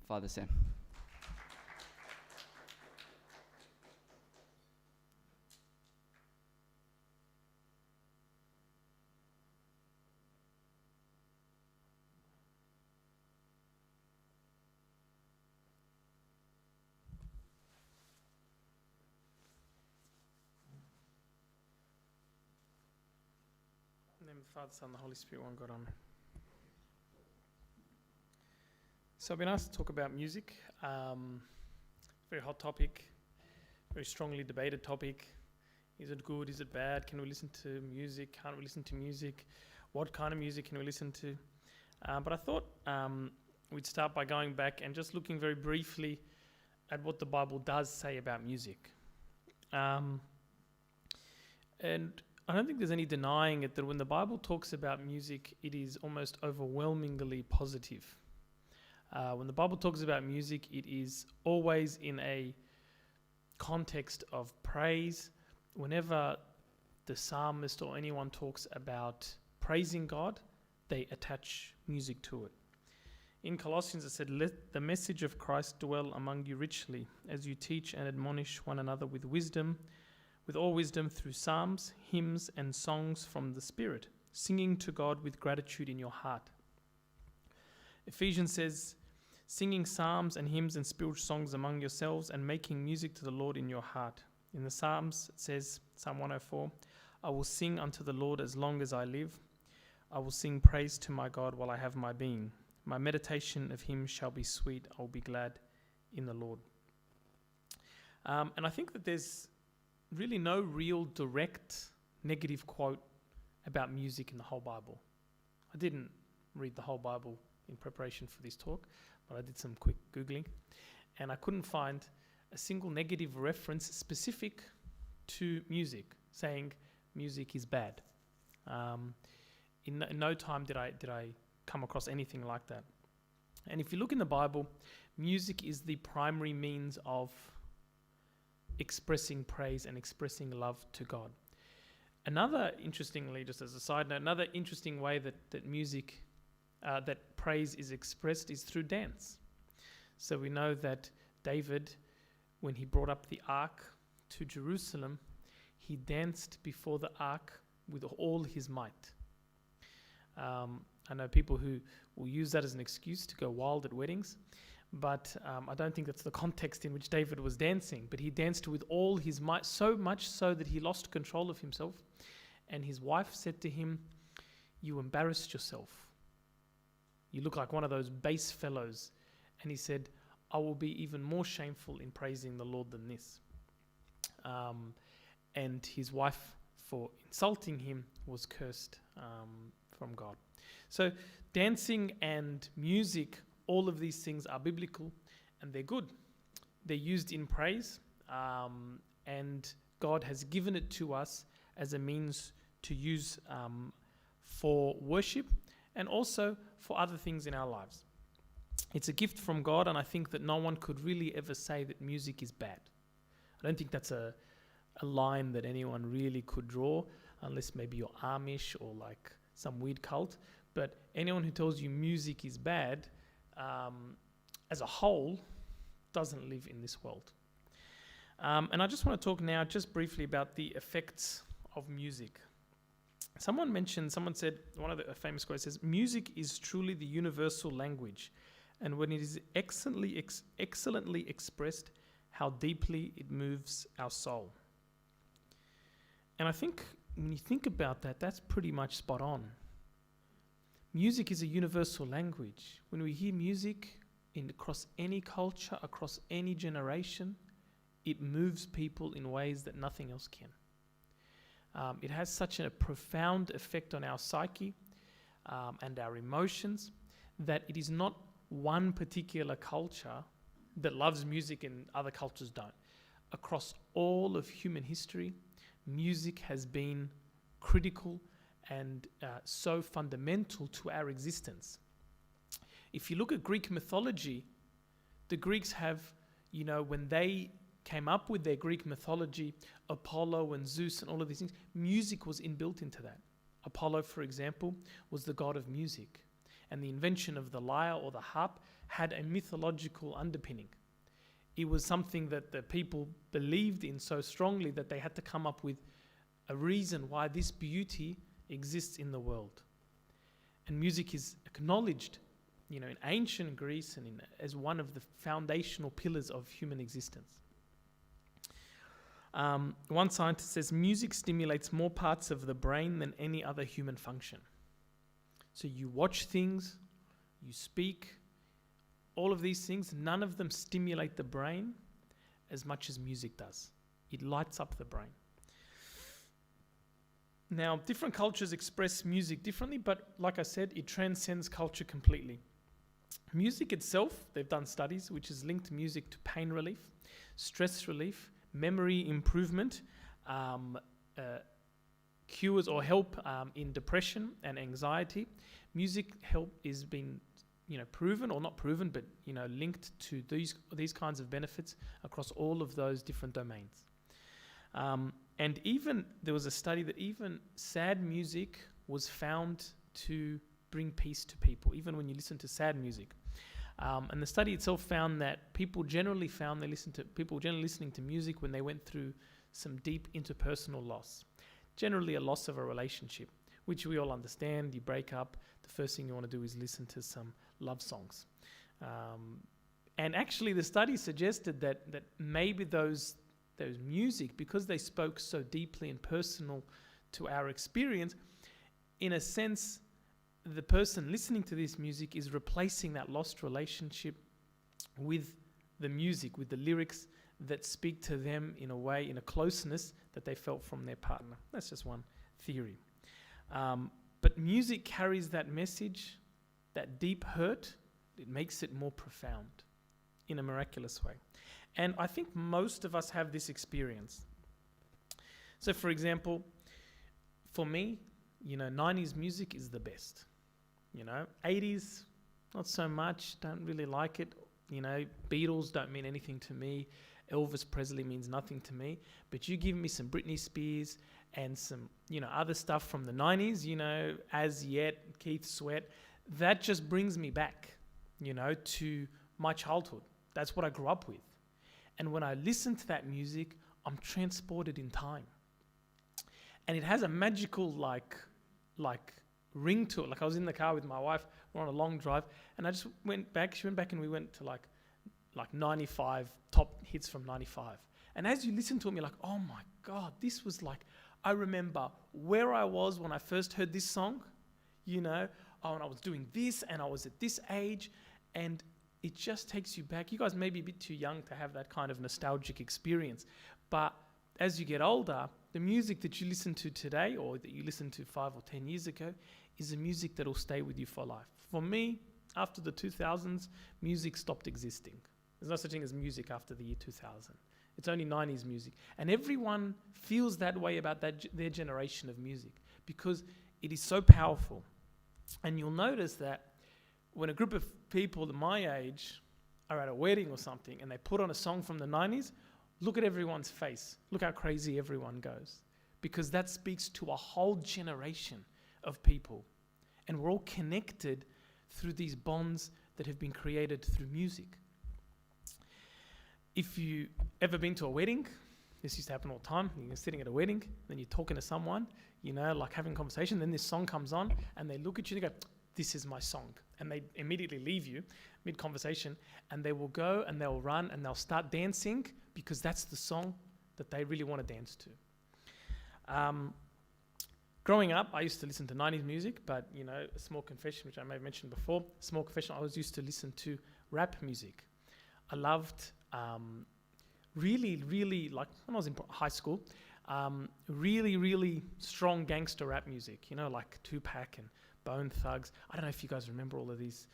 Father Sam. In the name of the Father, Son, and the Holy Spirit, one God, amen. So I've been asked to talk about music. Very hot topic, very strongly debated topic. Is it good? Is it bad? Can we listen to music? Can't we listen to music? What kind of music can we listen to? But I thought we'd start by going back and just looking very briefly at what the Bible does say about music. And I don't think there's any denying it that when the Bible talks about music, it is almost overwhelmingly positive. When the Bible talks about music, it is always in a context of praise. Whenever the psalmist or anyone talks about praising God, they attach music to it. In Colossians it said, "Let the message of Christ dwell among you richly, as you teach and admonish one another with wisdom, with all wisdom through psalms, hymns, and songs from the Spirit, singing to God with gratitude in your heart." Ephesians says, "Singing psalms and hymns and spiritual songs among yourselves and making music to the Lord in your heart." In the Psalms it says, Psalm 104, "I will sing unto the Lord as long as I live. I will sing praise to my God while I have my being. My meditation of him shall be sweet. I will be glad in the Lord." And I think that there's really no real direct negative quote about music in the whole Bible. I didn't read the whole Bible in preparation for this talk, but I did some quick Googling, and I couldn't find a single negative reference specific to music, saying music is bad. In no time did I come across anything like that. And if you look in the Bible, music is the primary means of expressing praise and expressing love to God. Another, interestingly, just as a side note, another interesting way that music, that praise is expressed is through dance. So we know that David, when he brought up the ark to Jerusalem, he danced before the ark with all his might. I know people who will use that as an excuse to go wild at weddings, but I don't think that's the context in which David was dancing. But he danced with all his might, so much so that he lost control of himself. And his wife said to him, "You embarrassed yourself. You look like one of those base fellows." And he said, "I will be even more shameful in praising the Lord than this." And his wife, for insulting him, was cursed from God. So dancing and music, all of these things are biblical and they're good. They're used in praise, and God has given it to us as a means to use for worship and also for other things in our lives. It's a gift from God, and I think that no one could really ever say that music is bad. I don't think that's a line that anyone really could draw, unless maybe you're Amish or like some weird cult. But anyone who tells you music is bad, as a whole, doesn't live in this world. And I just want to talk now just briefly about the effects of music. Someone said, one of the famous quotes says, "Music is truly the universal language, and when it is excellently expressed, how deeply it moves our soul." And I think when you think about that, that's pretty much spot on. Music is a universal language. When we hear music across any culture, across any generation, it moves people in ways that nothing else can. It has such a profound effect on our psyche and our emotions that it is not one particular culture that loves music and other cultures don't. Across all of human history, music has been critical and so fundamental to our existence. If you look at Greek mythology, the Greeks have, when they came up with their Greek mythology, Apollo and Zeus and all of these things, music was inbuilt into that. Apollo, for example, was the god of music. And the invention of the lyre or the harp had a mythological underpinning. It was something that the people believed in so strongly that they had to come up with a reason why this beauty exists in the world. And music is acknowledged, in ancient Greece and as one of the foundational pillars of human existence. One scientist says music stimulates more parts of the brain than any other human function. So you watch things, you speak, all of these things, none of them stimulate the brain as much as music does. It lights up the brain. Now, different cultures express music differently, but like I said, it transcends culture completely. Music itself, they've done studies, which has linked music to pain relief, stress relief, memory improvement, cures or help in depression and anxiety. Music help is been, proven or not proven, but linked to these kinds of benefits across all of those different domains. And even there was a study that even sad music was found to bring peace to people, even when you listen to sad music. And the study itself found that people generally listening to music when they went through some deep interpersonal loss, generally a loss of a relationship, which we all understand. You break up, the first thing you want to do is listen to some love songs. And actually the study suggested that maybe those music, because they spoke so deeply and personal to our experience, in a sense, the person listening to this music is replacing that lost relationship with the music, with the lyrics that speak to them in a way, in a closeness that they felt from their partner. That's just one theory. But music carries that message, that deep hurt. It makes it more profound in a miraculous way. And I think most of us have this experience. So, for example, for me, 90s music is the best. 80s, not so much, don't really like it. Beatles don't mean anything to me. Elvis Presley means nothing to me. But you give me some Britney Spears and some, other stuff from the 90s, As Yet, Keith Sweat, that just brings me back, to my childhood. That's what I grew up with. And when I listen to that music, I'm transported in time. And it has a magical, like ring to it. Like I was in the car with my wife, we're on a long drive, and I just went back, she went back, and we went to like 95, top hits from 95. And as you listen to them, you're like, oh my God, this was like, I remember where I was when I first heard this song, and I was doing this, and I was at this age, and it just takes you back. You guys may be a bit too young to have that kind of nostalgic experience, but as you get older, the music that you listen to today or that you listened to 5 or 10 years ago is the music that will stay with you for life. For me, after the 2000s, music stopped existing. There's no such thing as music after the year 2000. It's only 90s music. And everyone feels that way about their generation of music because it is so powerful. And you'll notice that when a group of people my age are at a wedding or something and they put on a song from the 90s, look at everyone's face. Look how crazy everyone goes. Because that speaks to a whole generation of people. And we're all connected through these bonds that have been created through music. If you ever been to a wedding, this used to happen all the time. You're sitting at a wedding, then you're talking to someone, like having a conversation, then this song comes on and they look at you and they go, this is my song. And they immediately leave you mid-conversation and they will go and they'll run and they'll start dancing because that's the song that they really want to dance to. Growing up, I used to listen to 90s music, but, a small confession, which I may have mentioned before, I always used to listen to rap music. I loved really, really, like when I was in high school, really, really strong gangster rap music, like Tupac and Bone Thugs. I don't know if you guys remember all of these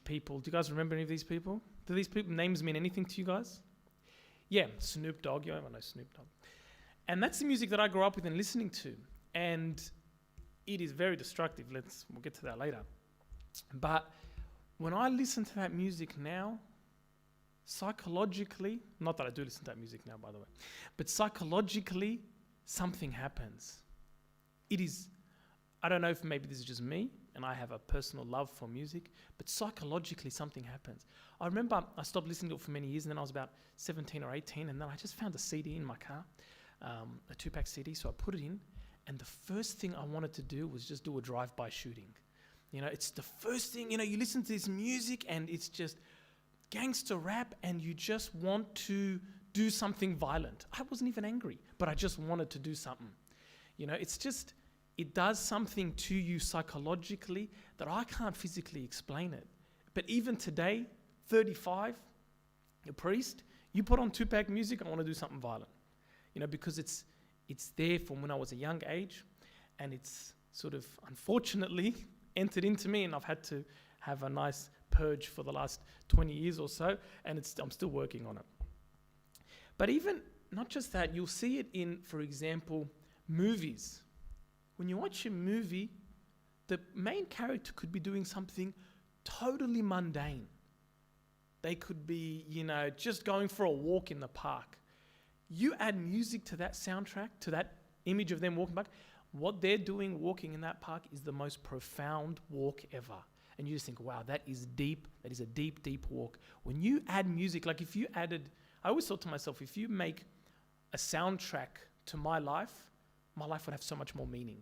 people. Do you guys remember any of these people? Do these people names mean anything to you guys? Yeah, Snoop Dogg. You know Snoop Dogg. And that's the music that I grew up with and listening to. And it is very destructive. We'll get to that later. But when I listen to that music now, psychologically, not that I do listen to that music now, by the way, but psychologically, something happens. It is, I don't know if maybe this is just me, and I have a personal love for music, but psychologically something happens. I remember I stopped listening to it for many years, and then I was about 17 or 18, and then I just found a CD in my car, a 2-pack CD, so I put it in, and the first thing I wanted to do was just do a drive-by shooting. You know, it's the first thing, you know, you listen to this music and it's just gangster rap and you just want to do something violent. I wasn't even angry, but I just wanted to do something. You know, it's just, it does something to you psychologically that I can't physically explain it. But even today, 35, a priest, you put on 2-pack music, I want to do something violent. You know, because it's there from when I was a young age, and it's sort of unfortunately entered into me, and I've had to have a nice purge for the last 20 years or so, and I'm still working on it. But even, not just that, you'll see it in, for example, movies. When you watch a movie, the main character could be doing something totally mundane. They could be, you know, just going for a walk in the park. You add music to that soundtrack, to that image of them walking back, what they're doing walking in that park is the most profound walk ever. And you just think, wow, that is deep. That is a deep, deep walk. When you add music, like if you added, I always thought to myself, if you make a soundtrack to my life would have so much more meaning.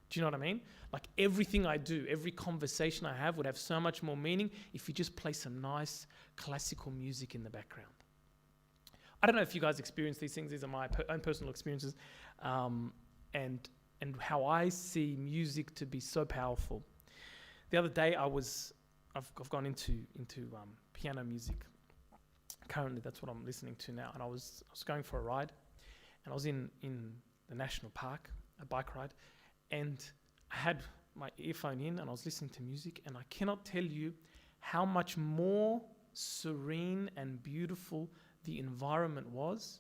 Do you know what I mean? Like everything I do, every conversation I have would have so much more meaning if you just play some nice classical music in the background. I don't know if you guys experience these things. These are my own personal experiences, and how I see music to be so powerful. The other day, I've gone into piano music. Currently, that's what I'm listening to now. And I was going for a ride, and I was in the national park, a bike ride, and I had my earphone in, and I was listening to music, and I cannot tell you how much more serene and beautiful the environment was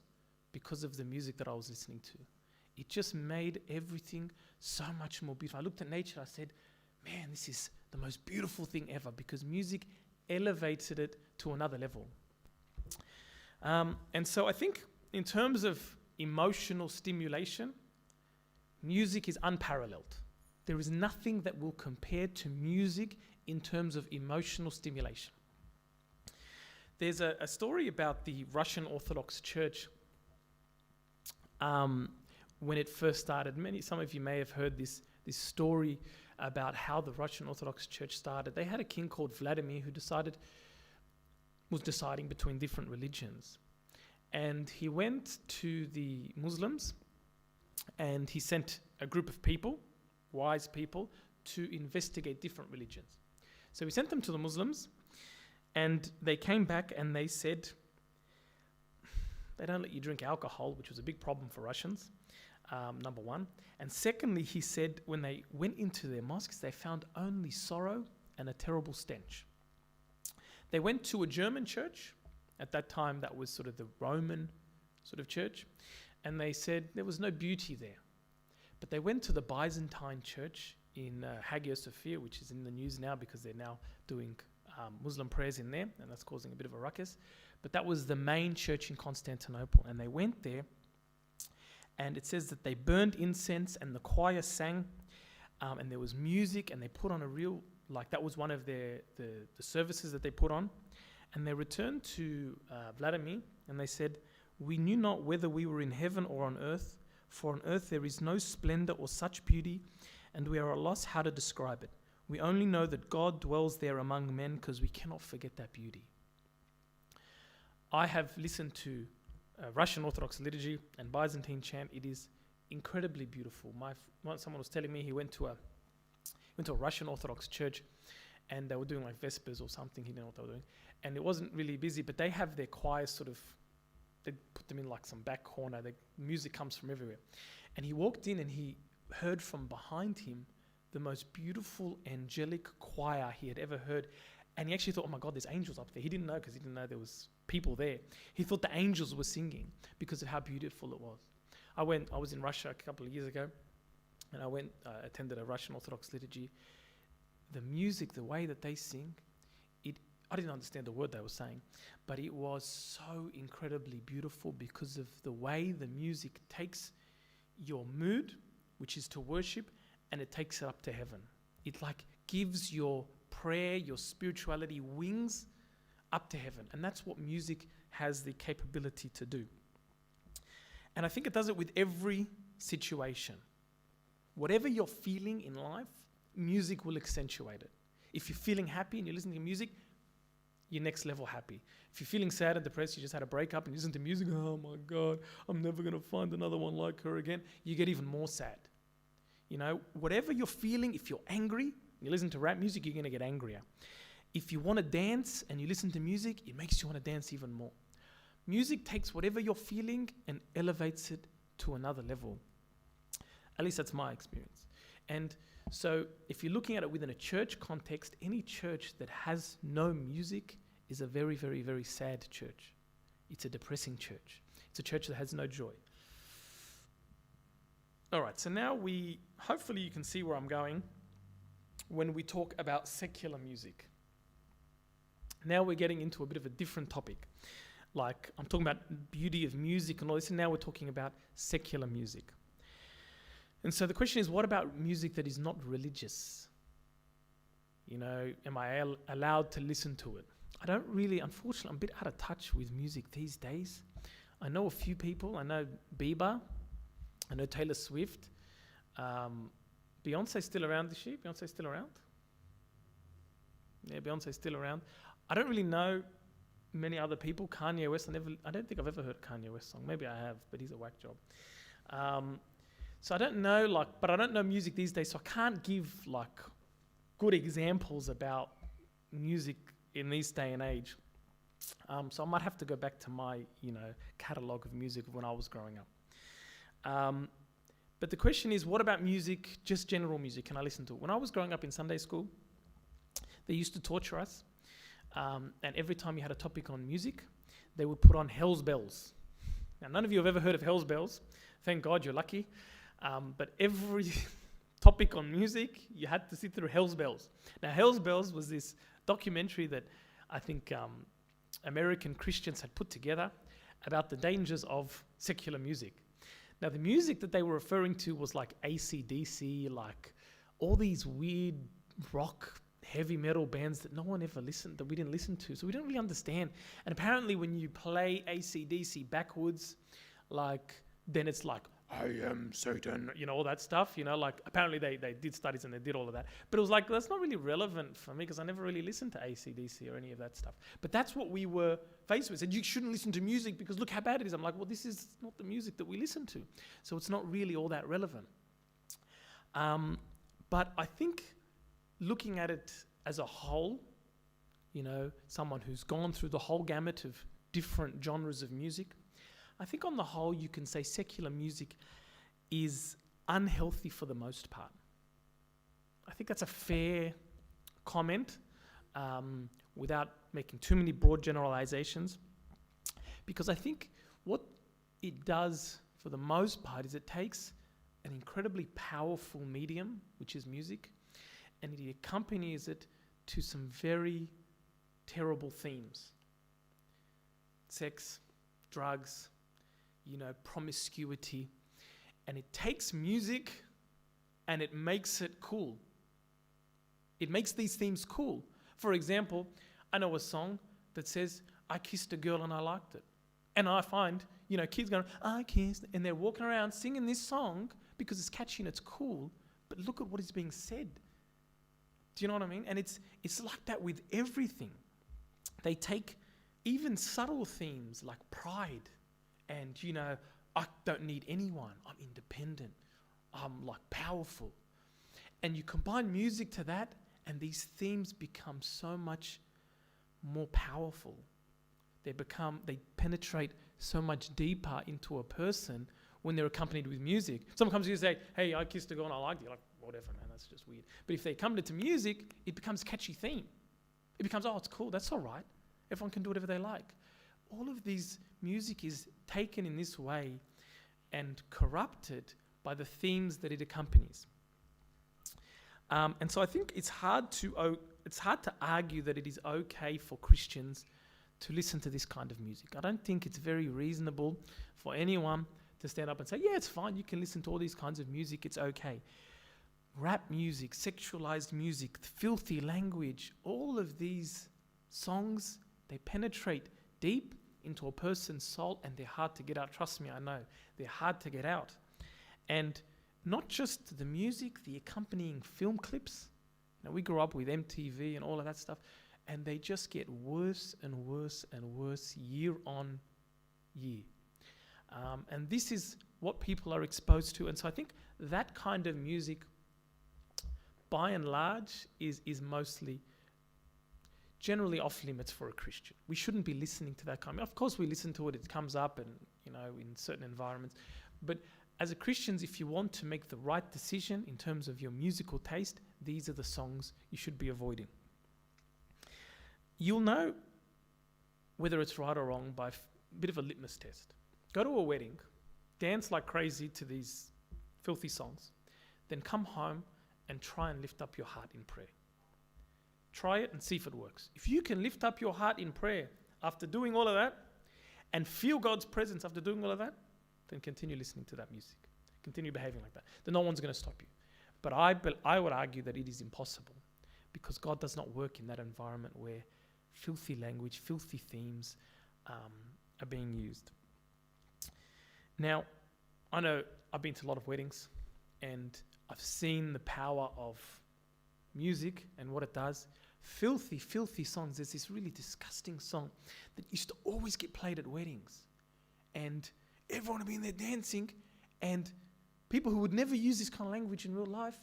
because of the music that I was listening to. It just made everything so much more beautiful. I looked at nature, I said, man, this is the most beautiful thing ever, because music elevated it to another level. And so I think in terms of emotional stimulation, music is unparalleled. There is nothing that will compare to music in terms of emotional stimulation. There's a story about the Russian Orthodox Church when it first started. Some of you may have heard this story about how the Russian Orthodox Church started. They had a king called Vladimir who was deciding between different religions. And he went to the Muslims and he sent a group of people, wise people, to investigate different religions. So he sent them to the Muslims, and they came back and they said, they don't let you drink alcohol, which was a big problem for Russians, number one. And secondly, he said when they went into their mosques, they found only sorrow and a terrible stench. They went to a German church. At that time, that was sort of the Roman sort of church. And they said there was no beauty there. But they went to the Byzantine church in Hagia Sophia, which is in the news now because they're now doing Muslim prayers in there, and that's causing a bit of a ruckus. But that was the main church in Constantinople. And they went there, and it says that they burned incense and the choir sang, and there was music, and they put on a real, like that was one of the services that they put on. And they returned to Vladimir, and they said, "We knew not whether we were in heaven or on earth, for on earth there is no splendor or such beauty, and we are at a loss how to describe it. We only know that God dwells there among men because we cannot forget that beauty." I have listened to Russian Orthodox liturgy and Byzantine chant. It is incredibly beautiful. Someone was telling me he went to a Russian Orthodox church, and they were doing like Vespers or something. He didn't know what they were doing. And it wasn't really busy, but they have their choirs sort of, they put them in like some back corner. The music comes from everywhere. And he walked in and he heard from behind him the most beautiful angelic choir he had ever heard. And he actually thought, oh my God, there's angels up there. He didn't know, because he didn't know there was people there. He thought the angels were singing because of how beautiful it was. I was in Russia a couple of years ago, and I attended a Russian Orthodox liturgy. The music, the way that they sing, I didn't understand the word they were saying, but it was so incredibly beautiful because of the way the music takes your mood, which is to worship, and it takes it up to heaven. It like gives your prayer, your spirituality wings up to heaven. And that's what music has the capability to do. And I think it does it with every situation. Whatever you're feeling in life, music will accentuate it. If you're feeling happy and you're listening to music, you're next level happy. If you're feeling sad and depressed, you just had a breakup and you listen to music, oh my God, I'm never going to find another one like her again, you get even more sad. You know, whatever you're feeling, if you're angry, you listen to rap music, you're going to get angrier. If you want to dance and you listen to music, it makes you want to dance even more. Music takes whatever you're feeling and elevates it to another level. At least that's my experience. And so if you're looking at it within a church context, any church that has no music is a very, very, very sad church. It's a depressing church. It's a church that has no joy. All right, so now hopefully you can see where I'm going when we talk about secular music. Now we're getting into a bit of a different topic. Like, I'm talking about beauty of music and all this, and now we're talking about secular music. And so the question is, what about music that is not religious? You know, am I allowed to listen to it? I don't really, unfortunately, I'm a bit out of touch with music these days. I know a few people. I know Bieber. I know Taylor Swift. Beyonce's still around, is she? Beyonce's still around? Yeah, Beyonce's still around. I don't really know many other people. Kanye West, I don't think I've ever heard a Kanye West song. Maybe I have, but he's a whack job. So I don't know, but I don't know music these days, so I can't give good examples about music in this day and age. So I might have to go back to my, catalogue of music of when I was growing up. But the question is, what about music, just general music? Can I listen to it? When I was growing up in Sunday school, they used to torture us. And every time you had a topic on music, they would put on Hell's Bells. Now, none of you have ever heard of Hell's Bells. Thank God, you're lucky. But every topic on music, you had to sit through Hell's Bells. Now, Hell's Bells was this documentary that I think American Christians had put together about the dangers of secular music. Now, the music that they were referring to was like AC/DC, like all these weird rock, heavy metal bands that no one ever listened, that we didn't listen to. So we don't really understand. And apparently when you play AC/DC backwards, then it's like, I am Satan, all that stuff, apparently they did studies and they did all of that. But it was like, that's not really relevant for me because I never really listened to AC/DC or any of that stuff. But that's what we were faced with. Said, you shouldn't listen to music because look how bad it is. I'm like, well, this is not the music that we listen to. So it's not really all that relevant. But I think looking at it as a whole, someone who's gone through the whole gamut of different genres of music, I think on the whole you can say secular music is unhealthy for the most part. I think that's a fair comment without making too many broad generalizations, because I think what it does for the most part is it takes an incredibly powerful medium, which is music, and it accompanies it to some very terrible themes. Sex, drugs, promiscuity. And it takes music and it makes it cool. It makes these themes cool. For example, I know a song that says, I kissed a girl and I liked it. And I find, kids going, I kissed, and they're walking around singing this song because it's catchy and it's cool, but look at what is being said. Do you know what I mean? And it's like that with everything. They take even subtle themes like pride and, I don't need anyone. I'm independent. I'm powerful. And you combine music to that and these themes become so much more powerful. They penetrate so much deeper into a person when they're accompanied with music. Someone comes to you and say, hey, I kissed a girl and I liked you. Like, whatever, man, that's just weird. But if they come to music, it becomes a catchy theme. It becomes, oh, it's cool, that's all right. Everyone can do whatever they like. All of these music is taken in this way and corrupted by the themes that it accompanies. And so I think it's hard to argue that it is okay for Christians to listen to this kind of music. I don't think it's very reasonable for anyone to stand up and say, yeah, it's fine, you can listen to all these kinds of music, it's okay. rap music, sexualized music, filthy language, all of these songs, they penetrate deep into a person's soul and they're hard to get out. Trust me, I know. They're hard to get out. And not just the music, the accompanying film clips. We grew up with MTV and all of that stuff, and they just get worse and worse and worse year on year. And this is what people are exposed to. And so I think that kind of music, by and large, is mostly generally off limits for a Christian. We shouldn't be listening to that kind of. Of course, we listen to it; it comes up, and in certain environments. But as a Christian, if you want to make the right decision in terms of your musical taste, these are the songs you should be avoiding. You'll know whether it's right or wrong by a bit of a litmus test. Go to a wedding, dance like crazy to these filthy songs, then come home and try and lift up your heart in prayer. Try it and see if it works. If you can lift up your heart in prayer after doing all of that and feel God's presence after doing all of that, then continue listening to that music. Continue behaving like that. Then no one's going to stop you. But I would argue that it is impossible because God does not work in that environment where filthy language, filthy themes are being used. Now, I know I've been to a lot of weddings and I've seen the power of music and what it does. Filthy, filthy songs. There's this really disgusting song that used to always get played at weddings. And everyone would be in there dancing, and people who would never use this kind of language in real life,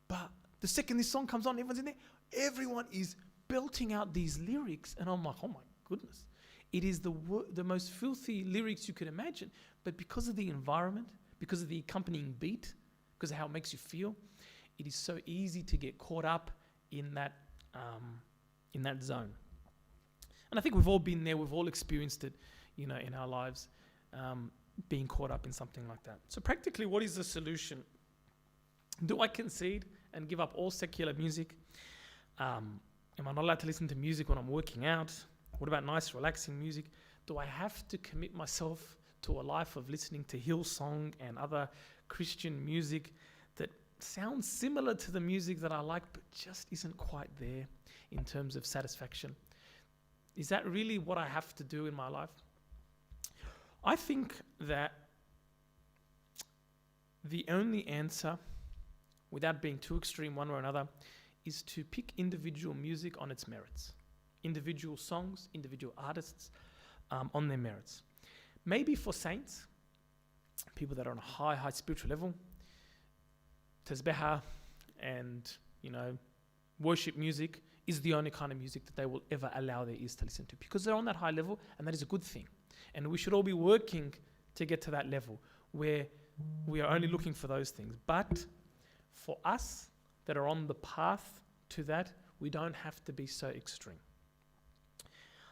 but the second this song comes on, everyone's in there, everyone is belting out these lyrics, and I'm like, oh my goodness. It is the most filthy lyrics you could imagine, but because of the environment, because of the accompanying beat, because of how it makes you feel, it is so easy to get caught up in that zone. And I think we've all been there, we've all experienced it, in our lives. Being caught up in something like that. So practically, what is the solution? Do I concede and give up all secular music? Am I not allowed to listen to music when I'm working out? What about nice, relaxing music? Do I have to commit myself to a life of listening to Hillsong and other Christian music that sounds similar to the music that I like, but just isn't quite there in terms of satisfaction? Is that really what I have to do in my life? I think that the only answer, without being too extreme one way or another, is to pick individual music on its merits. Individual songs, individual artists on their merits. Maybe for saints, people that are on a high spiritual level, tasbeha and, worship music is the only kind of music that they will ever allow their ears to listen to, because they're on that high level, and that is a good thing. And we should all be working to get to that level where we are only looking for those things. But for us that are on the path to that, we don't have to be so extreme.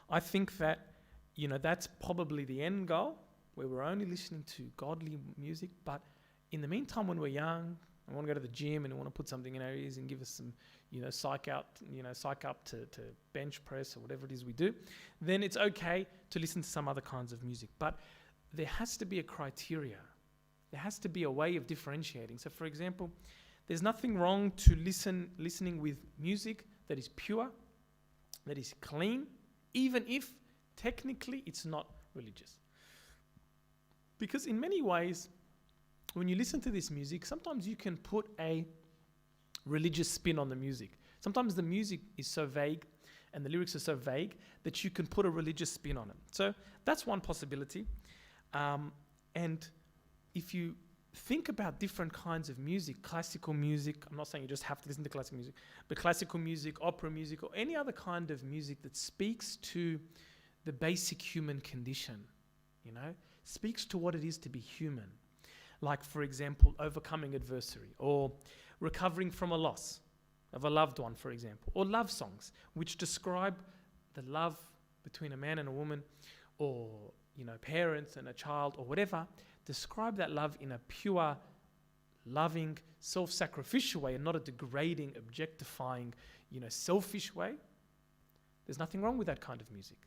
I think that, that's probably the end goal, where we're only listening to godly music. But in the meantime, when we're young and want to go to the gym and want to put something in our ears and give us some, psych up to bench press or whatever it is we do, then it's okay to listen to some other kinds of music. But there has to be a criteria. There has to be a way of differentiating. So, for example, there's nothing wrong to listening with music that is pure, that is clean, even if technically it's not religious. Because in many ways, when you listen to this music, sometimes you can put a religious spin on the music. Sometimes the music is so vague and the lyrics are so vague that you can put a religious spin on it. So that's one possibility. And if you think about different kinds of music, classical music, I'm not saying you just have to listen to classical music, but classical music, opera music, or any other kind of music that speaks to the basic human condition, speaks to what it is to be human. Like, for example, overcoming adversity or recovering from a loss of a loved one, for example, or love songs, which describe the love between a man and a woman, or, parents and a child, or whatever. Describe that love in a pure, loving, self-sacrificial way, and not a degrading, objectifying, selfish way. There's nothing wrong with that kind of music,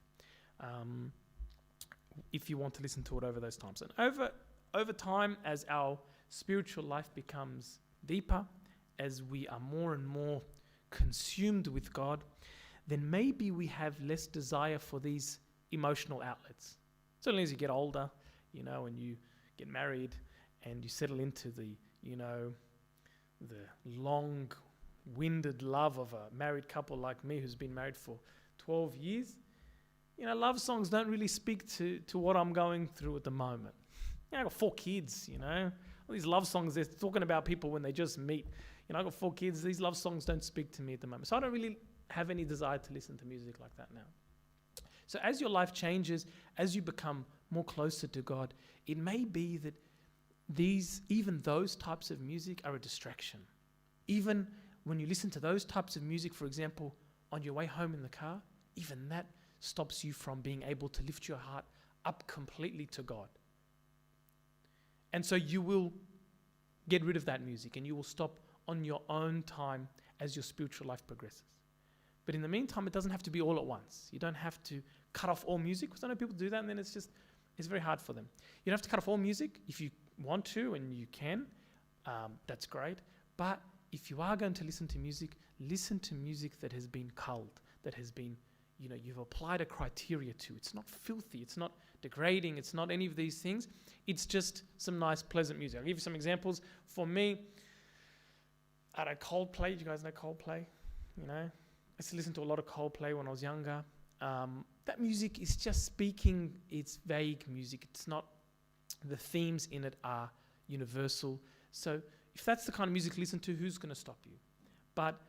if you want to listen to it over those times. And over time, as our spiritual life becomes deeper as we are more and more consumed with God, then maybe we have less desire for these emotional outlets. Certainly as you get older, and you get married and you settle into the long-winded love of a married couple like me who's been married for 12 years, love songs don't really speak to what I'm going through at the moment. I've got 4 kids, all these love songs, they're talking about people when they just meet. I've got 4 kids, these love songs don't speak to me at the moment. So I don't really have any desire to listen to music like that now. So as your life changes, as you become more closer to God, it may be that even those types of music are a distraction. Even when you listen to those types of music, for example, on your way home in the car, even that stops you from being able to lift your heart up completely to God. And so you will get rid of that music and you will stop on your own time as your spiritual life progresses. But in the meantime, it doesn't have to be all at once. You don't have to cut off all music, because I know people do that and then it's very hard for them. You don't have to cut off all music. If you want to and you can, that's great. But if you are going to listen to music that has been culled, that has been, you've applied a criteria to. It's not filthy, it's not degrading, it's not any of these things. It's just some nice, pleasant music. I'll give you some examples. For me, I don't know, Coldplay. Do you guys know Coldplay? I used to listen to a lot of Coldplay when I was younger. That music is just speaking, it's vague music. It's not, the themes in it are universal. So if that's the kind of music you listen to, who's going to stop you? But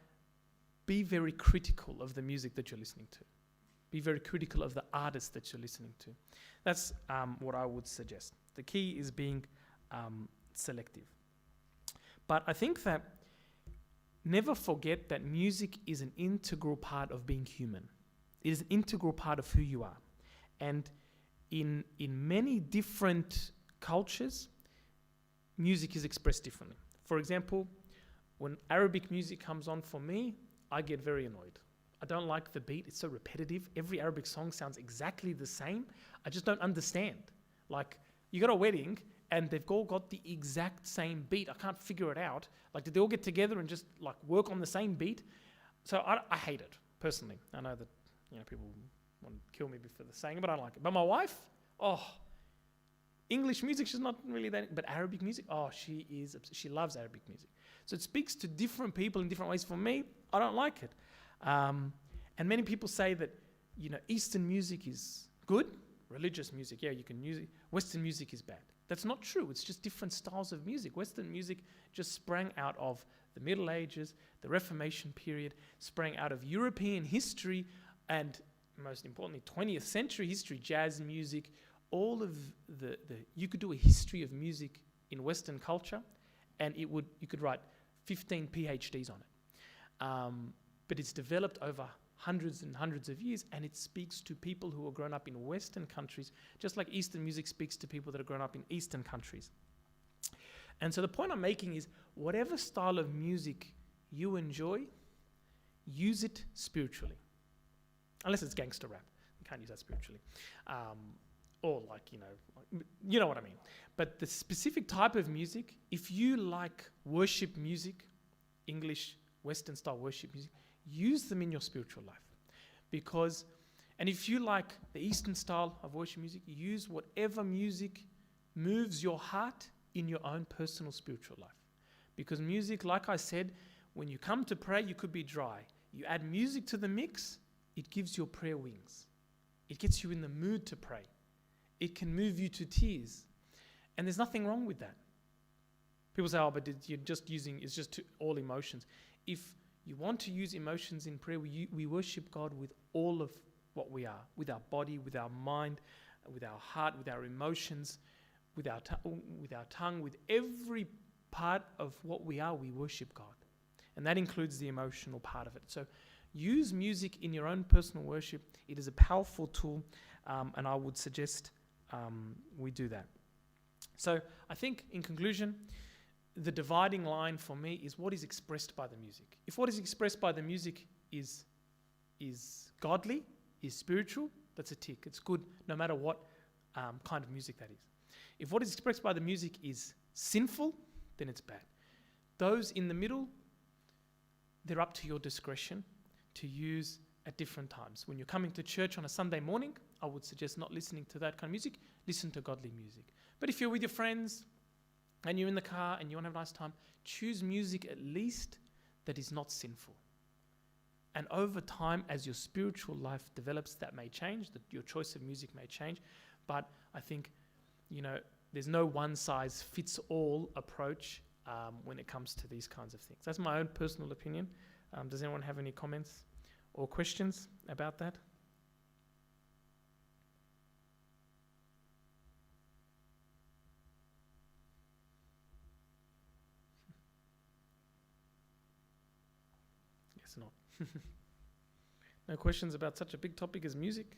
be very critical of the music that you're listening to. Be very critical of the artists that you're listening to. That's what I would suggest. The key is being selective. But I think that never forget that music is an integral part of being human. It is an integral part of who you are. And in many different cultures, music is expressed differently. For example, when Arabic music comes on for me, I get very annoyed. I don't like the beat. It's so repetitive. Every Arabic song sounds exactly the same. I just don't understand. Like, you got a wedding and they've all got the exact same beat. I can't figure it out. Like, did they all get together and just like work on the same beat? So I hate it, personally. I know that people want to kill me for the saying, but I don't like it. But my wife, English music, she's not really that, but Arabic music, she loves Arabic music. So it speaks to different people in different ways. For me, I don't like it. And many people say that, Eastern music is good, religious music, you can use it. Western music is bad. That's not true. It's just different styles of music. Western music just sprang out of the Middle Ages, the Reformation period, sprang out of European history, and most importantly, 20th century history, jazz music, all of you could do a history of music in Western culture, and you could write 15 PhDs on it. But it's developed over hundreds and hundreds of years, and it speaks to people who are grown up in Western countries, just like Eastern music speaks to people that are grown up in Eastern countries. And so the point I'm making is, whatever style of music you enjoy, use it spiritually. Unless it's gangster rap. You can't use that spiritually. Or you know what I mean. But the specific type of music, if you like worship music, English, Western style worship music, use them in your spiritual life. And if you like the Eastern style of worship music, use whatever music moves your heart in your own personal spiritual life. Because music, like I said, when you come to pray, you could be dry. You add music to the mix, it gives your prayer wings. It gets you in the mood to pray. It can move you to tears. And there's nothing wrong with that. People say, but you're just using, it's just all emotions. If you want to use emotions in prayer, we worship God with all of what we are, with our body, with our mind, with our heart, with our emotions, with our tongue, with every part of what we are, we worship God. And that includes the emotional part of it. So use music in your own personal worship. It is a powerful tool, and I would suggest we do that. So I think, in conclusion, the dividing line for me is what is expressed by the music. If what is expressed by the music is godly, is spiritual, that's a tick. It's good no matter what kind of music that is. If what is expressed by the music is sinful, then it's bad. Those in the middle, they're up to your discretion to use at different times. When you're coming to church on a Sunday morning, I would suggest not listening to that kind of music. Listen to godly music. But if you're with your friends and you're in the car and you want to have a nice time, choose music at least that is not sinful. And over time, as your spiritual life develops, that may change, that your choice of music may change. But I think, there's no one-size-fits-all approach when it comes to these kinds of things. That's my own personal opinion. Does anyone have any comments or questions about that? Guess not. No questions about such a big topic as music?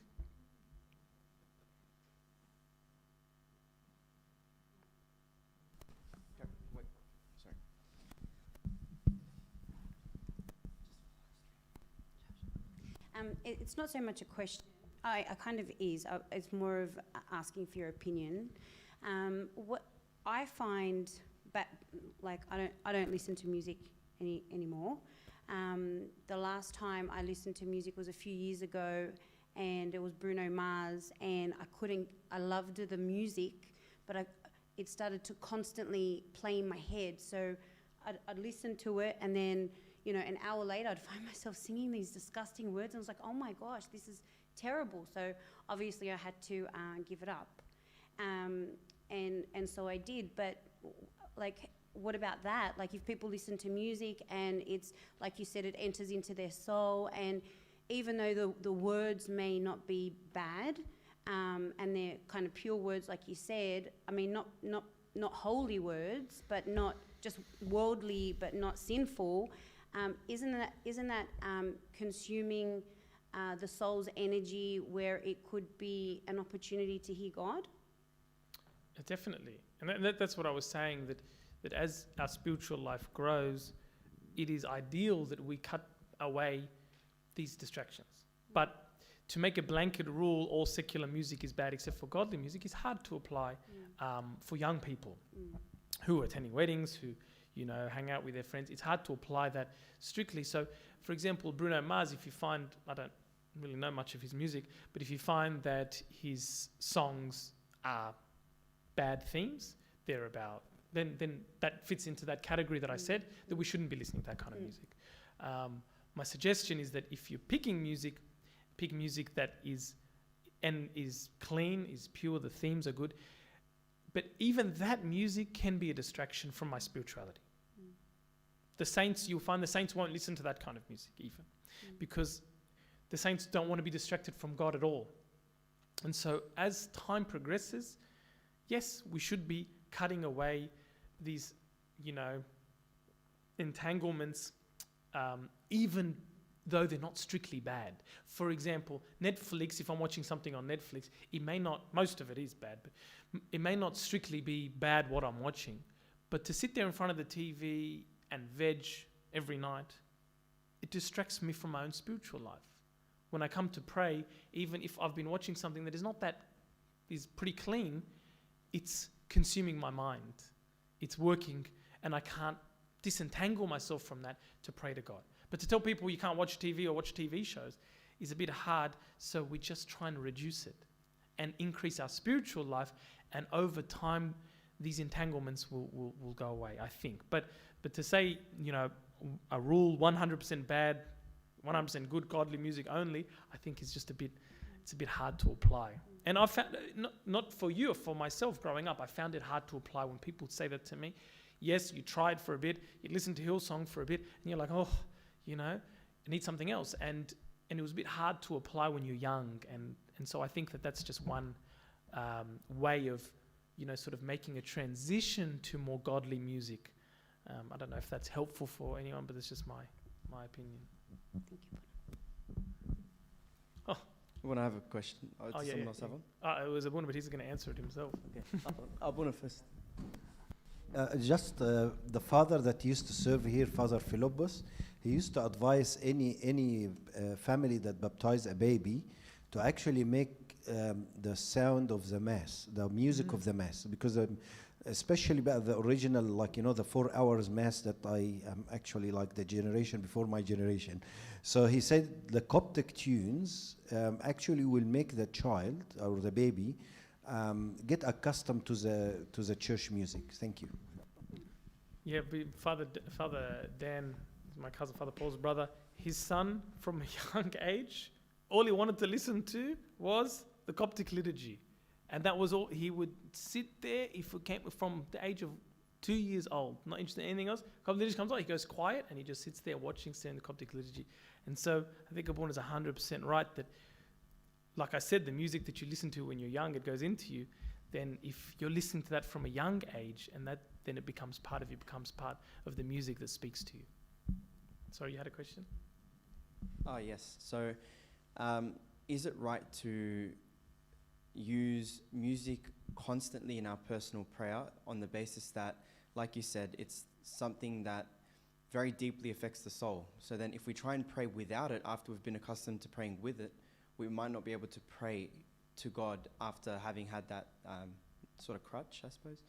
Wait, sorry. It's not so much a question. I kind of is. It's more of asking for your opinion. What I find, I don't listen to music anymore. The last time I listened to music was a few years ago, and it was Bruno Mars, and I loved the music, but it started to constantly play in my head. So I'd listen to it, and then, an hour later, I'd find myself singing these disgusting words, and I was like, oh my gosh, this is terrible. So obviously I had to give it up. And so I did, but what about that? If people listen to music and it's, like you said, it enters into their soul, and even though the words may not be bad, and they're kind of pure words, like you said, I mean, not holy words, but not just worldly, but not sinful, isn't that consuming the soul's energy where it could be an opportunity to hear God? Definitely. And that's what I was saying, that as our spiritual life grows, it is ideal that we cut away these distractions. But to make a blanket rule, all secular music is bad except for godly music, is hard to apply for young people who are attending weddings, who hang out with their friends. It's hard to apply that strictly. So, for example, Bruno Mars, if you find, I don't really know much of his music, but if you find that his songs are bad themes, they're about, then that fits into that category that I said, that we shouldn't be listening to that kind of music. My suggestion is that if you're picking music, pick music that is clean, is pure, the themes are good. But even that music can be a distraction from my spirituality. The saints, you'll find the saints won't listen to that kind of music even, because the saints don't want to be distracted from God at all. And so as time progresses, yes, we should be cutting away these, entanglements, even though they're not strictly bad. For example, Netflix, if I'm watching something on Netflix, it may not, most of it is bad, but it may not strictly be bad what I'm watching. But to sit there in front of the TV and veg every night, it distracts me from my own spiritual life. When I come to pray, even if I've been watching something that is pretty clean, it's consuming my mind. It's working, and I can't disentangle myself from that to pray to God. But to tell people you can't watch TV or watch TV shows is a bit hard, so we just try and reduce it and increase our spiritual life, and over time these entanglements will go away, I think. But to say, a rule 100% bad, 100% good godly music only, I think is just it's a bit hard to apply. And I found, not for you or for myself growing up, I found it hard to apply when people say that to me. Yes, you tried for a bit, you listened to Hillsong for a bit, and you're like, I need something else. And it was a bit hard to apply when you're young. And so I think that's just one way of, sort of making a transition to more godly music. I don't know if that's helpful for anyone, but it's just my opinion. Thank you. You want to have a question? Someone else have one? It was Abuna, but he's going to answer it himself. Okay. Abuna first. Just the father that used to serve here, Father Philippus, he used to advise any family that baptize a baby to actually make the sound of the mass, the music of the mass, because especially about the original, like, the 4 hours mass that I am actually like the generation before my generation. So he said the Coptic tunes actually will make the child or the baby get accustomed to the church music. Thank you. Yeah, Father Dan, my cousin, Father Paul's brother, his son from a young age, all he wanted to listen to was the Coptic liturgy. And that was all. He would sit there, if it came from the age of 2 years old, not interested in anything else. Coptic liturgy comes on, he goes quiet, and he just sits there watching, saying the Coptic liturgy. And so I think Abuna is 100% right that, like I said, the music that you listen to when you're young, it goes into you. Then if you're listening to that from a young age, and then it becomes part of you, becomes part of the music that speaks to you. Sorry, you had a question? Oh, yes. So is it right to use music constantly in our personal prayer on the basis that, like you said, it's something that very deeply affects the soul? So then if we try and pray without it after we've been accustomed to praying with it, we might not be able to pray to God after having had that sort of crutch, I suppose.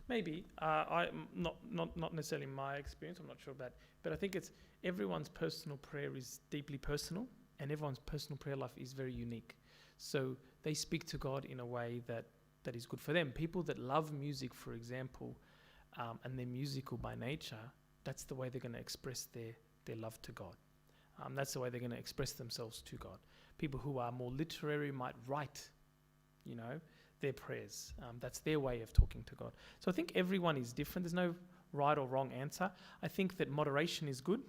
Maybe. Not necessarily my experience, I'm not sure about, but I think it's everyone's personal prayer is deeply personal, and everyone's personal prayer life is very unique. So they speak to God in a way that is good for them. People that love music, for example, and they're musical by nature, that's the way they're going to express their love to God. That's the way they're going to express themselves to God. People who are more literary might write, their prayers. That's their way of talking to God. So I think everyone is different. There's no right or wrong answer. I think that moderation is good.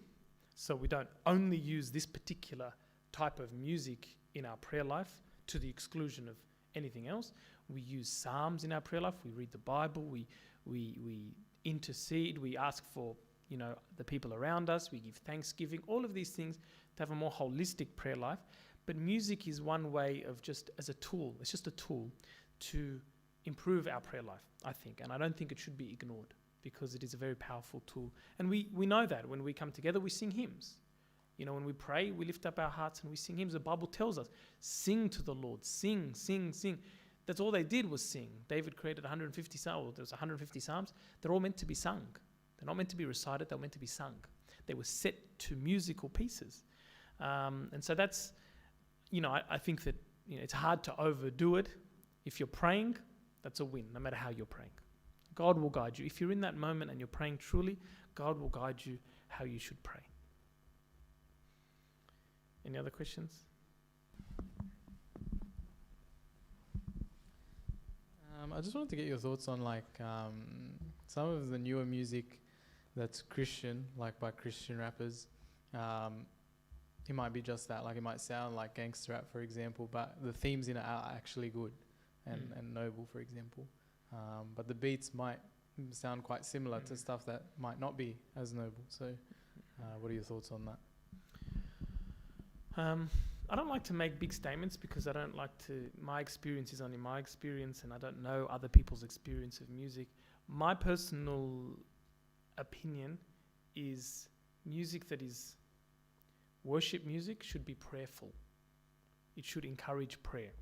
So we don't only use this particular type of music in our prayer life to the exclusion of anything else. We use psalms in our prayer life. We read the Bible. We intercede. We ask for the people around us. We give thanksgiving. All of these things to have a more holistic prayer life. But music is one way of just as a tool. It's just a tool to improve our prayer life, I think. And I don't think it should be ignored because it is a very powerful tool. And we know that when we come together, we sing hymns. When we pray, we lift up our hearts and we sing hymns. The Bible tells us, sing to the Lord, sing, sing, sing. That's all they did was sing. David created 150 psalms. There was 150 psalms. They're all meant to be sung. They're not meant to be recited. They're meant to be sung. They were set to musical pieces. And so that's, I think that it's hard to overdo it. If you're praying, that's a win, no matter how you're praying. God will guide you. If you're in that moment and you're praying truly, God will guide you how you should pray. Any other questions? I just wanted to get your thoughts on some of the newer music that's Christian, like by Christian rappers. It might be just that, it might sound like gangster rap, for example, but the themes in it are actually good and noble, for example. But the beats might sound quite similar to stuff that might not be as noble. So what are your thoughts on that? I don't like to make big statements because I don't like to, my experience is only my experience and I don't know other people's experience of music. My personal opinion is music that is worship music should be prayerful. It should encourage prayer.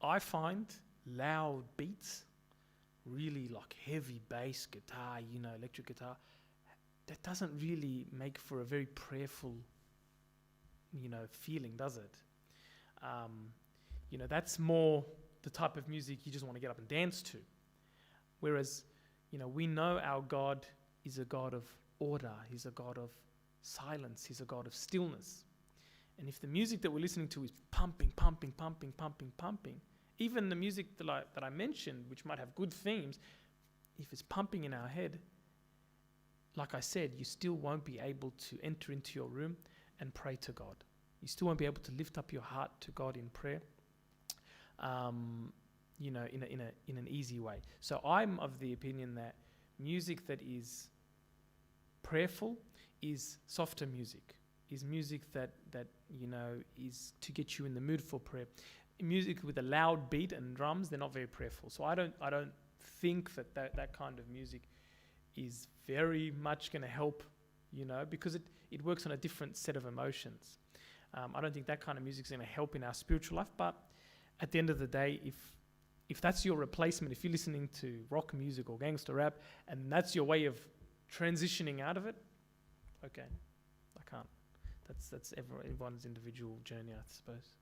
I find loud beats, really heavy bass guitar, electric guitar, that doesn't really make for a very prayerful feeling, does it? That's more the type of music you just want to get up and dance to. Whereas, we know our God is a God of order. He's a God of silence. He's a God of stillness. And if the music that we're listening to is pumping, pumping, pumping, pumping, pumping, even the music that I mentioned, which might have good themes, if it's pumping in our head, like I said, you still won't be able to enter into your room and pray to God. You still won't be able to lift up your heart to God in prayer, in an easy way. So I'm of the opinion that music that is prayerful is softer music, is music that is to get you in the mood for prayer. Music with a loud beat and drums, they're not very prayerful. So I don't think that kind of music is very much going to help, because it works on a different set of emotions. I don't think that kind of music is going to help in our spiritual life. But at the end of the day, if that's your replacement, if you're listening to rock music or gangster rap, and that's your way of transitioning out of it, okay, I can't. That's everyone's individual journey, I suppose.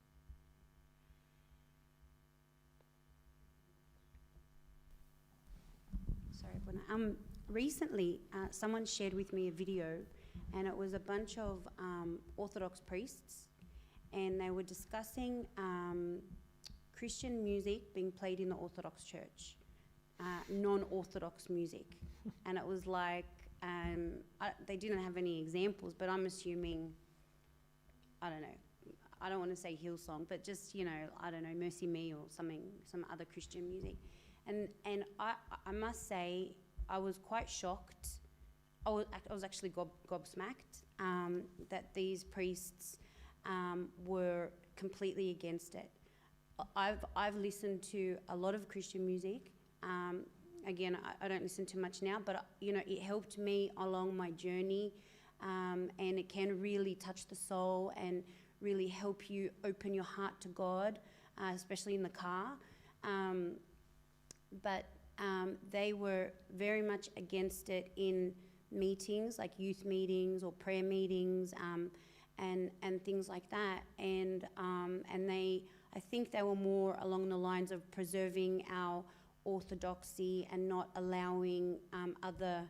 Sorry, Buna. Recently, someone shared with me a video, and it was a bunch of Orthodox priests, and they were discussing Christian music being played in the Orthodox church, non-Orthodox music. And it was like, they didn't have any examples, but I'm assuming, I don't know, I don't want to say Hillsong, but just, I don't know, Mercy Me or something, some other Christian music. And I must say, I was quite shocked. I was actually gobsmacked that these priests were completely against it. I've listened to a lot of Christian music. Again, I don't listen to much now, but it helped me along my journey, and it can really touch the soul and really help you open your heart to God, especially in the car. But they were very much against it in meetings, like youth meetings or prayer meetings, and things like that. And I think they were more along the lines of preserving our orthodoxy and not allowing other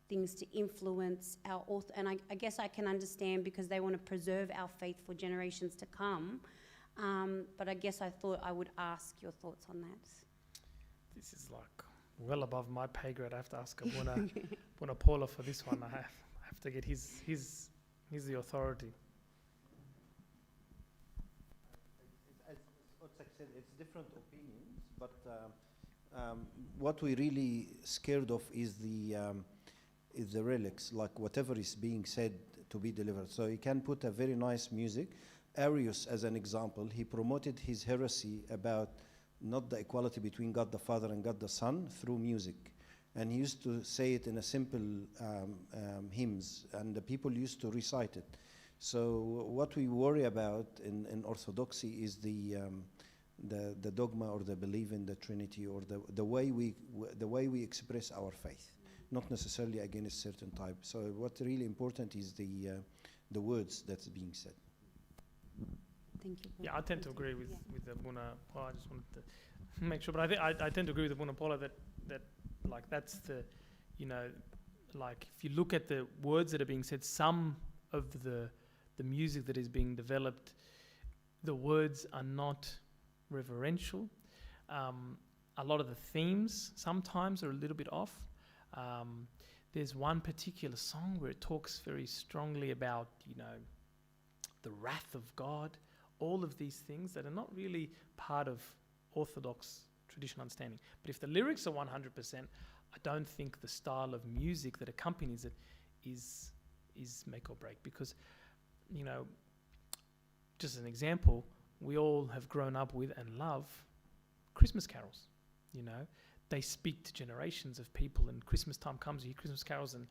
things to influence our and I guess I can understand, because they want to preserve our faith for generations to come. But I guess I thought I would ask your thoughts on that. This is like well above my pay grade. I have to ask Buna Paula for this one. I have to get he's the authority. It's different opinions, but what we really scared of is the relics, like whatever is being said to be delivered. So you can put a very nice music. Arius, as an example, he promoted his heresy about not the equality between God the Father and God the Son through music. And he used to say it in a simple hymns, and the people used to recite it. So what we worry about in Orthodoxy is the dogma or the belief in the Trinity, or the way we express our faith, not necessarily against certain type. So what's really important is the words that's being said. Thank you. Yeah, I tend to agree with the Buna Paula. I just wanted to make sure, but I think I tend to agree with the Buna Paula that like that's the, like if you look at the words that are being said, some of the music that is being developed, the words are not reverential. A lot of the themes sometimes are a little bit off. There's one particular song where it talks very strongly about, the wrath of God, all of these things that are not really part of Orthodox traditional understanding. But if the lyrics are 100%, I don't think the style of music that accompanies it is make or break. Because, just as an example, we all have grown up with and love Christmas carols. They speak to generations of people, and Christmas time comes, you hear Christmas carols, and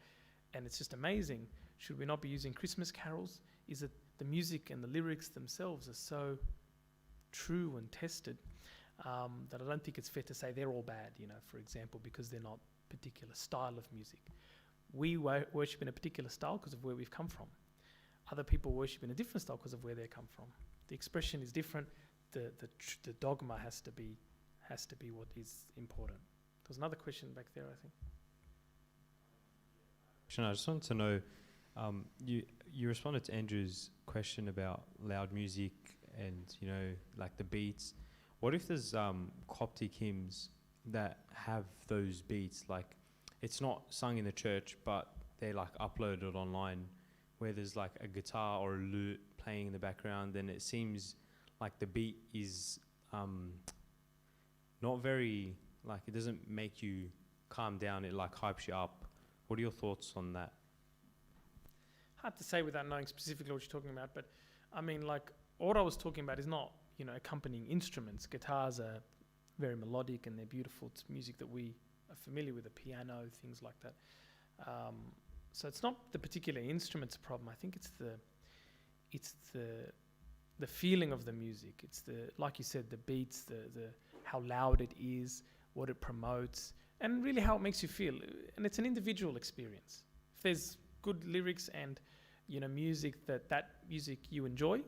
it's just amazing. Should we not be using Christmas carols? Is it the music and the lyrics themselves are so true and tested that I don't think it's fair to say they're all bad, for example, because they're not particular style of music. We worship in a particular style because of where we've come from. Other people worship in a different style because of where they come from. The expression is different. The dogma has to be what is important. There's another question back there, I think. I just wanted to know, you responded to Andrew's question about loud music and, like the beats. What if there's Coptic hymns that have those beats? Like, it's not sung in the church, but they're like uploaded online, where there's like a guitar or a lute playing in the background, and it seems like the beat is not very, like, it doesn't make you calm down, it like hypes you up. What are your thoughts on that? Hard to say without knowing specifically what you're talking about, but I mean, like, what I was talking about is not, accompanying instruments. Guitars are very melodic and they're beautiful. It's music that we are familiar with, the piano, things like that. So it's not the particular instrument's problem. I think it's the the feeling of the music. It's the, like you said, the beats, the how loud it is, what it promotes, and really how it makes you feel. And it's an individual experience. If there's good lyrics and music that music you enjoy,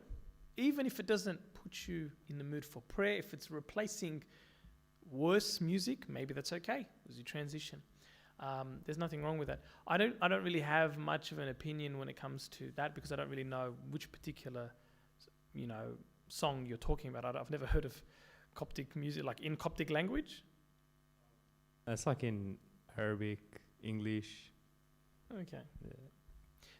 even if it doesn't put you in the mood for prayer, if it's replacing worse music, maybe that's okay as you transition. There's nothing wrong with that. I don't really have much of an opinion when it comes to that, because I don't really know which particular song you're talking about. I've never heard of Coptic music, like in Coptic language. It's like in Arabic, English. Okay. Yeah.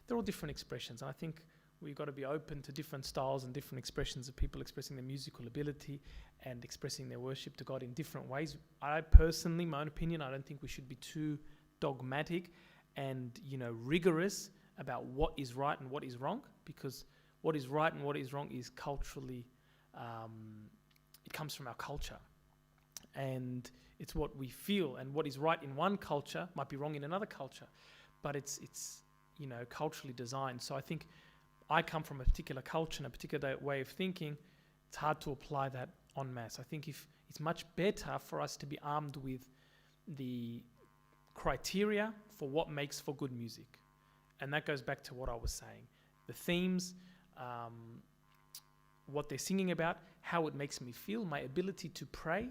They're all different expressions, and I think we've got to be open to different styles and different expressions of people expressing their musical ability and expressing their worship to God in different ways. I personally, my own opinion, I don't think we should be too dogmatic and rigorous about what is right and what is wrong, because what is right and what is wrong is culturally, it comes from our culture, and it's what we feel, and what is right in one culture might be wrong in another culture, but it's culturally designed. So I think I come from a particular culture and a particular way of thinking. It's hard to apply that en masse. I think if it's much better for us to be armed with the criteria for what makes for good music. And that goes back to what I was saying. The themes, what they're singing about, how it makes me feel, my ability to pray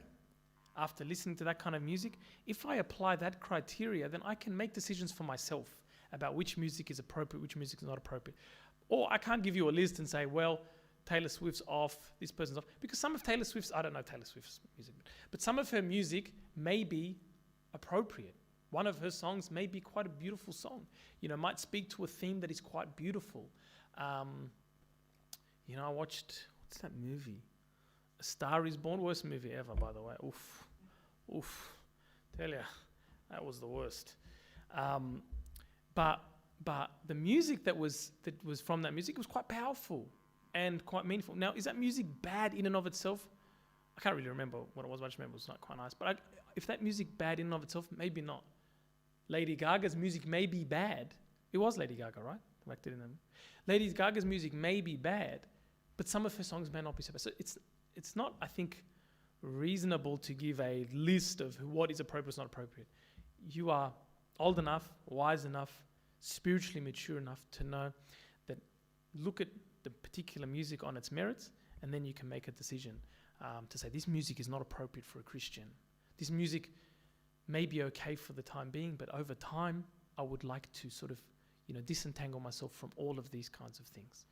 after listening to that kind of music. If I apply that criteria, then I can make decisions for myself about which music is appropriate, which music is not appropriate. Or I can't give you a list and say, well, Taylor Swift's off, this person's off. Because some of Taylor Swift's, I don't know Taylor Swift's music, but some of her music may be appropriate. One of her songs may be quite a beautiful song. Might speak to a theme that is quite beautiful. I watched, what's that movie? A Star is Born, worst movie ever, by the way. Oof. Tell ya, that was the worst. But the music that was from that music was quite powerful and quite meaningful. Now, is that music bad in and of itself? I can't really remember what it was, but I just remember it was not quite nice. But if that music bad in and of itself, maybe not. Lady Gaga's music may be bad. It was Lady Gaga, right? Lady Gaga's music may be bad, but some of her songs may not be so bad. So it's not, I think, reasonable to give a list of what is appropriate, what's not appropriate. You are old enough, wise enough, spiritually mature enough to know that, look at the particular music on its merits, and then you can make a decision to say this music is not appropriate for a Christian. This music may be okay for the time being, but over time I would like to sort of disentangle myself from all of these kinds of things.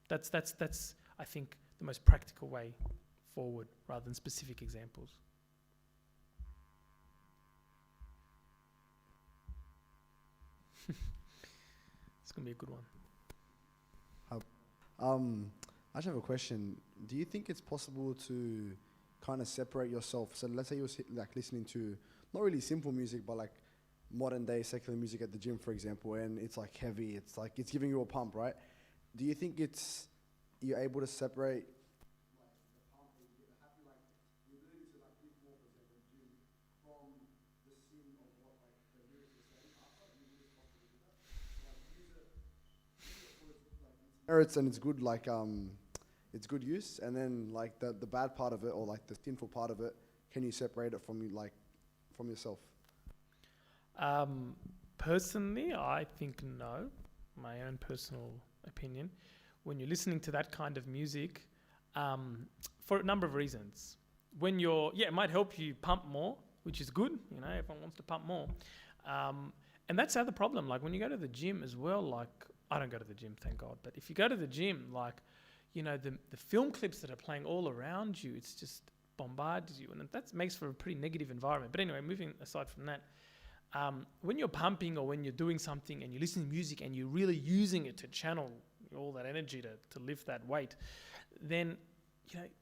That's I think the most practical way forward, rather than specific examples. It's going to be a good one. I just have a question. Do you think it's possible to kind of separate yourself? So let's say you're listening to not really simple music, but like modern day secular music at the gym, for example, and it's like heavy. It's like it's giving you a pump, right? Do you think you're able to separate merits and it's good, it's good use, and then like the bad part of it, or like the sinful part of it, can you separate it from from yourself? Personally, I think no. My own personal opinion. When you're listening to that kind of music, for a number of reasons. It might help you pump more, which is good. Everyone wants to pump more. And that's the other problem. Like when you go to the gym as well, like I don't go to the gym, thank God. But if you go to the gym, like, the film clips that are playing all around you, it's just bombards you. And that makes for a pretty negative environment. But anyway, moving aside from that, when you're pumping or when you're doing something and you're listening to music and you're really using it to channel all that energy to lift that weight, then,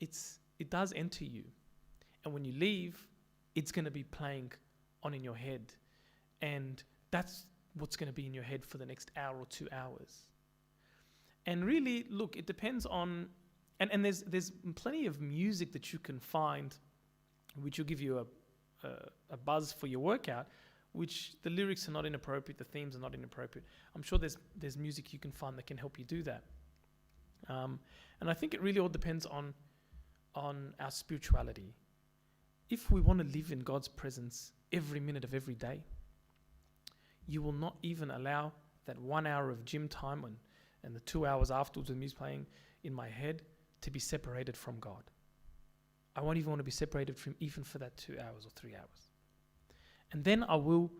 it does enter you. And when you leave, it's going to be playing on in your head. And that's what's going to be in your head for the next hour or 2 hours. And really, look, it depends on, and there's plenty of music that you can find which will give you a buzz for your workout, which the lyrics are not inappropriate, the themes are not inappropriate. I'm sure there's music you can find that can help you do that. And I think it really all depends on our spirituality. If we want to live in God's presence every minute of every day, you will not even allow that 1 hour of gym time and the 2 hours afterwards with music playing in my head to be separated from God. I won't even want to be separated from even for that 2 hours or 3 hours. And then I will,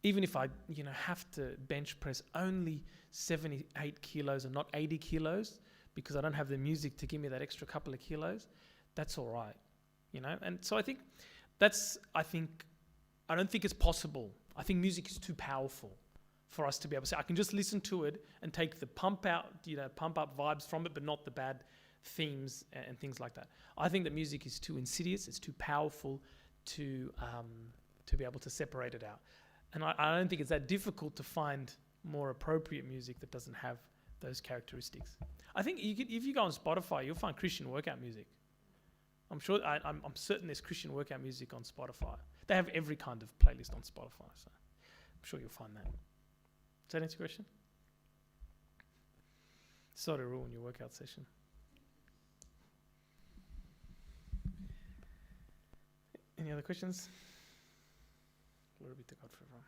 even if I have to bench press only 78 kilos and not 80 kilos because I don't have the music to give me that extra couple of kilos, that's all right. And so I don't think it's possible. I think music is too powerful for us to be able to say, I can just listen to it and take the pump up vibes from it, but not the bad themes and things like that. I think that music is too insidious, it's too powerful to be able to separate it out. And I don't think it's that difficult to find more appropriate music that doesn't have those characteristics. I think if you go on Spotify, you'll find Christian workout music. I'm certain there's Christian workout music on Spotify. They have every kind of playlist on Spotify, so I'm sure you'll find that. Does that answer your question? Sorry to ruin your workout session. Any other questions? Glory be to God forever.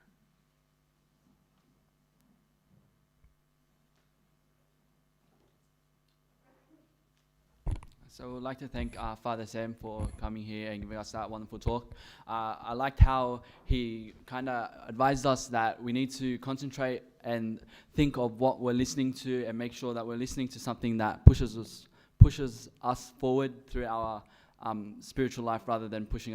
So we'd like to thank Father Sam for coming here and giving us that wonderful talk. I liked how he kind of advised us that we need to concentrate and think of what we're listening to and make sure that we're listening to something that pushes us forward through our spiritual life rather than pushing us